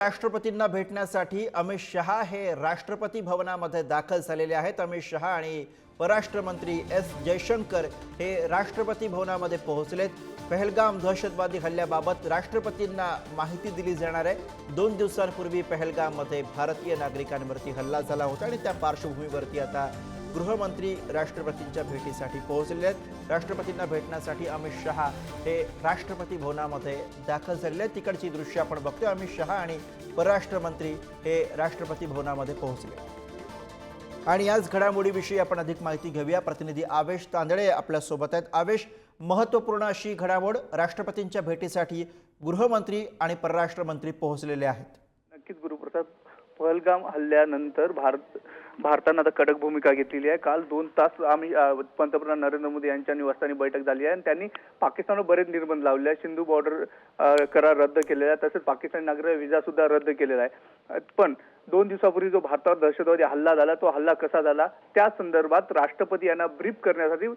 राष्ट्रपतींना भेटण्यासाठी अमित शहा हे राष्ट्रपती भवनामध्ये दाखल झालेले आहेत। अमित शहा आणि परराष्ट्र मंत्री एस जयशंकर हे राष्ट्रपती भवनामध्ये पोहोचलेत। पहलगाम दहशतवादी हल्ल्याबाबत राष्ट्रपतींना माहिती दिली जाणार आहे। 2 दिवसांपूर्वी पहलगाममध्ये भारतीय नागरिकांवरती हल्ला झाला होता आणि त्या पार्श्वभूमीवरती आता गृहमंत्री राष्ट्रपतींच्या भेटीसाठी पोहोचलेले आहेत। राष्ट्रपतींना भेटण्यासाठी अमित शहा हे राष्ट्रपती भवनामध्ये दाखल झालेले आहेत। तिकडची दृश्य आपण बघतोय। अमित शहा आणि परराष्ट्र मंत्री हे राष्ट्रपती भवनामध्ये पोहोचले आणि याच घडामोडीविषयी आपण अधिक माहिती घेऊया। प्रतिनिधी आवेश तांदळे आपल्या सोबत आहेत। आवेश, महत्त्वपूर्ण अशी घडामोड, राष्ट्रपतींच्या भेटीसाठी गृहमंत्री आणि परराष्ट्र मंत्री पोहोचलेले आहेत। नक्कीच गुरुप्रसाद, पहलगाम हल्ल्यानंतर भारताने आता कडक भूमिका घेतलेली आहे। काल 2 तास आम्ही पंतप्रधान नरेंद्र मोदी यांच्या निवासस्थानी बैठक झाली आहे आणि त्यांनी पाकिस्तानवर बरेच निर्बंध लावले आहेत। सिंधू बॉर्डर करार रद्द केलेला आहे, तसेच पाकिस्तानी नागरिक व्हिसा सुद्धा रद्द केलेला आहे। पण 2 दिवसापूर्वी जो भारतावर दहशतवादी हल्ला झाला, तो हल्ला कसा झाला त्या संदर्भात राष्ट्रपती यांना ब्रीफ करण्यासाठी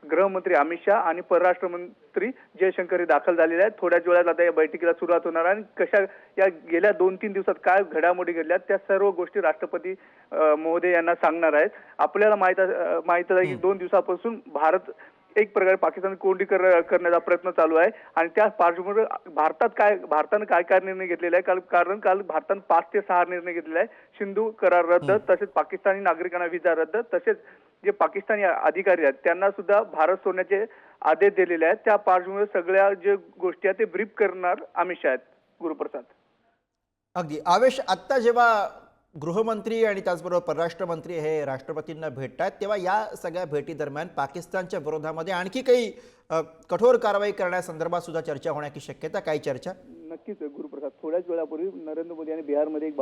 गृहमंत्री अमित शहा आणि परराष्ट्र मंत्री जयशंकर हे दाखल झालेले आहेत। थोड्याच वेळात आता या बैठकीला सुरुवात होणार आहे आणि कशा या गेल्या 2-3 दिवसात काय घडामोडी घडल्या त्या सर्व गोष्टी राष्ट्रपती महोदय यांना सांगणार आहेत। आपल्याला माहित आहे की 2 दिवसापासून भारत एक प्रकारे पाकिस्तान कोंडी करण्याचा प्रयत्न चालू आहे आणि त्या पार्श्वभूमीवर भारताने काय निर्णय घेतलेला आहे। काल भारताने 5 ते 6 निर्णय घेतलेला आहे। सिंधू करार रद्द, तसेच पाकिस्तानी नागरिकांना व्हिसा रद्द, तसेच जे पाकिस्तानी अधिकारी आहेत त्यांना सुद्धा भारत सोडण्याचे आदेश दिलेले आहेत। त्या पार्श्वभूमीवर सगळ्या जे गोष्टी आहेत ते ब्रीफ करणार अमित शहा आहेत। गुरुप्रसाद, अगदी आवेश, आता जेव्हा गृहमंत्री आणि त्याचबरोबर परराष्ट्र मंत्री हे राष्ट्रपतींना भेटतात तेव्हा या सगळ्या भेटी दरम्यान पाकिस्तानच्या विरोधामध्ये आणखी काही कठोर कारवाई करण्यासंदर्भात सुद्धा चर्चा होण्याची शक्यता, काही चर्चा? नक्कीच गुरुप्रसाद, थोड्याच वेळापूर्वी नरेंद्र मोदी यांनी बिहारमध्ये एक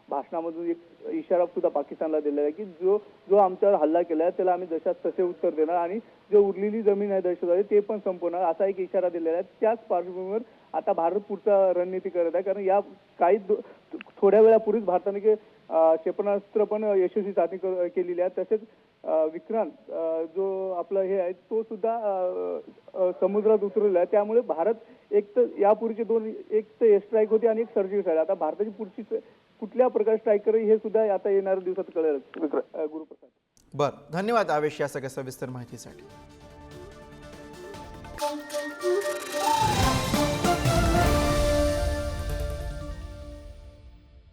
भाषणामधून एक इशारा सुद्धा पाकिस्तानला दिलेला आहे की जो आमच्यावर हल्ला केला आहे त्याला आम्ही जशाच तसे उत्तर देणार आणि जो उरलेली जमीन आहे दहशतवादी ते पण संपवणार, असा एक इशारा दिलेला आहे। त्याच पार्श्वभूमीवर आता भारत पुढचा रणनीती करत आहे, कारण या काही थोड्या वेळापूर्वीच भारताने क्षेपणास्त्र पण यशस्वी चाचणी केलेली आहे। तसेच विक्रांत जो आपला हे आहे तो सुद्धा समुद्रात उतरलेला आहे। त्यामुळे भारत एक तर यापूर्वीचे 2 एक तर एअर स्ट्राईक होती आणि एक सर्जिकल स्ट्राईक, आता भारताची पुढची कुठल्या प्रकारे स्ट्राईक करेल हे सुद्धा आता येणाऱ्या दिवसात कळेल। गुरुप्रसाद, बरं, धन्यवाद आवेश या सगळ्या सविस्तर माहितीसाठी।